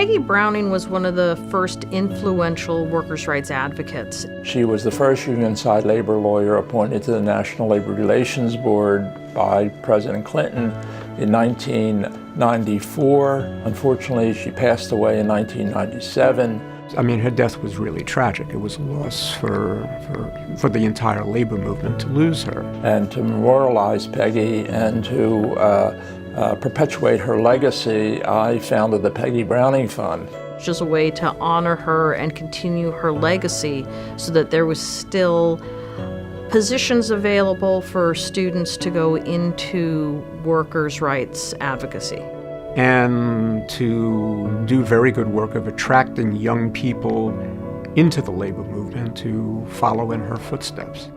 Peggy Browning was one of the first influential workers' rights advocates. She was the first union-side labor lawyer appointed to the National Labor Relations Board by President Clinton in 1994. Unfortunately, she passed away in 1997. I mean, her death was really tragic. It was a loss for the entire labor movement to lose her. And to memorialize Peggy and to perpetuate her legacy, I founded the Peggy Browning Fund. Just a way to honor her and continue her legacy so that there was still positions available for students to go into workers' rights advocacy. And to do very good work of attracting young people into the labor movement to follow in her footsteps.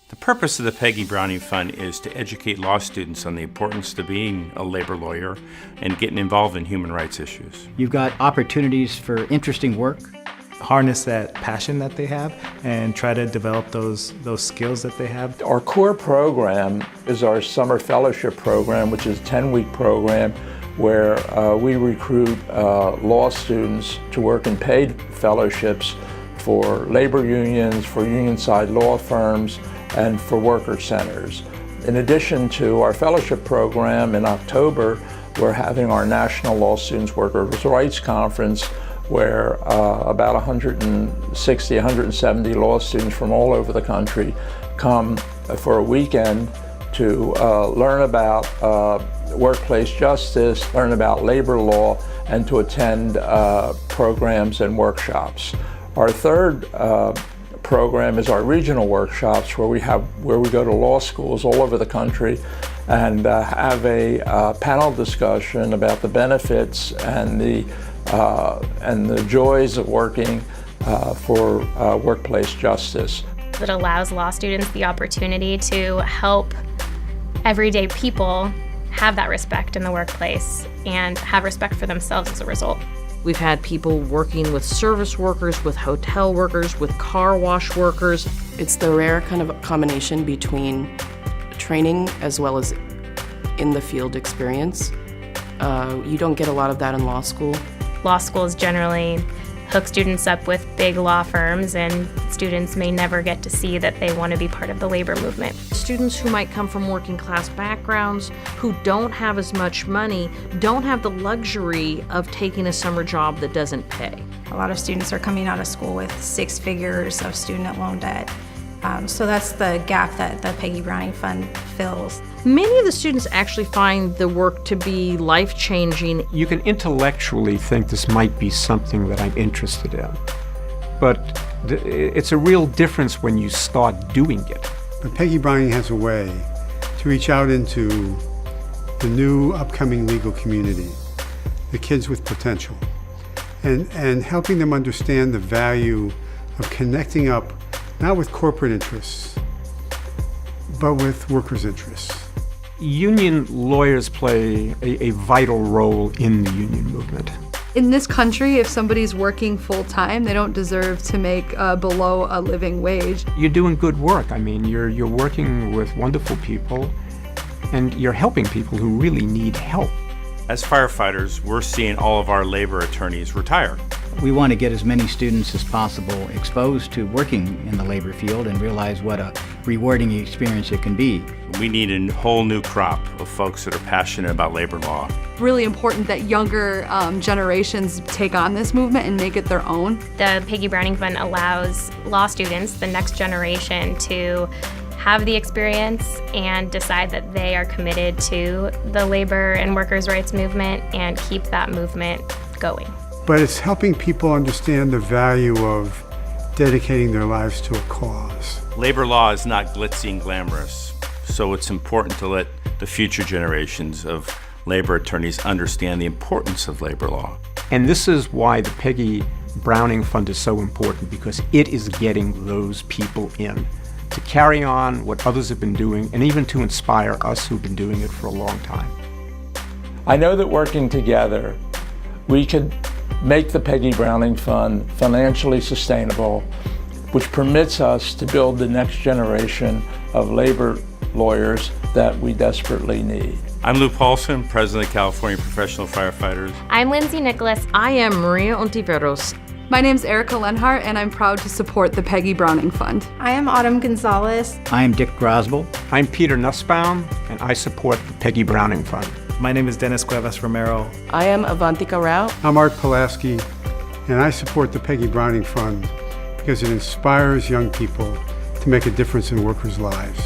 The purpose of the Peggy Browning Fund is to educate law students on the importance of being a labor lawyer and getting involved in human rights issues. You've got opportunities for interesting work. Harness that passion that they have and try to develop those skills that they have. Our core program is our summer fellowship program, which is a 10-week program where we recruit law students to work in paid fellowships for labor unions, for union-side law firms, and for worker centers. In addition to our fellowship program, in October, we're having our National Law Students Workers' Rights Conference, where about 160, 170 law students from all over the country come for a weekend to learn about workplace justice, learn about labor law, and to attend programs and workshops. Our third program is our regional workshops, where we go to law schools all over the country and have a panel discussion about the benefits and the joys of working for workplace justice. It allows law students the opportunity to help everyday people have that respect in the workplace and have respect for themselves as a result. We've had people working with service workers, with hotel workers, with car wash workers. It's the rare kind of combination between training as well as in the field experience. You don't get a lot of that in law school. Law schools generally hook students up with big law firms, and students may never get to see that they want to be part of the labor movement. Students who might come from working class backgrounds, who don't have as much money, don't have the luxury of taking a summer job that doesn't pay. A lot of students are coming out of school with 6 figures of student loan debt. So that's the gap that the Peggy Browning Fund fills. Many of the students actually find the work to be life-changing. You can intellectually think this might be something that I'm interested in, but it's a real difference when you start doing it. But Peggy Browning has a way to reach out into the new upcoming legal community, the kids with potential, and helping them understand the value of connecting up not with corporate interests, but with workers' interests. Union lawyers play a vital role in the union movement. In this country, if somebody's working full-time, they don't deserve to make below a living wage. You're doing good work. I mean, you're working with wonderful people, and you're helping people who really need help. As firefighters, we're seeing all of our labor attorneys retire. We want to get as many students as possible exposed to working in the labor field and realize what a rewarding experience it can be. We need a whole new crop of folks that are passionate about labor law. Really important that younger generations take on this movement and make it their own. The Peggy Browning Fund allows law students, the next generation, to have the experience and decide that they are committed to the labor and workers' rights movement and keep that movement going. But it's helping people understand the value of dedicating their lives to a cause. Labor law is not glitzy and glamorous, so it's important to let the future generations of labor attorneys understand the importance of labor law. And this is why the Peggy Browning Fund is so important, because it is getting those people in to carry on what others have been doing and even to inspire us who've been doing it for a long time. I know that working together, we could make the Peggy Browning Fund financially sustainable, which permits us to build the next generation of labor lawyers that we desperately need. I'm Lou Paulson, President of California Professional Firefighters. I'm Lindsay Nicholas. I am Maria Onteveros. My name's Erika Lenhart, and I'm proud to support the Peggy Browning Fund. I am Autumn Gonzalez. I am Dick Grosboll. I'm Peter Nussbaum, and I support the Peggy Browning Fund. My name is Dennis Cuevas Romero. I am Avantika Rao. I'm Art Pulaski, and I support the Peggy Browning Fund because it inspires young people to make a difference in workers' lives.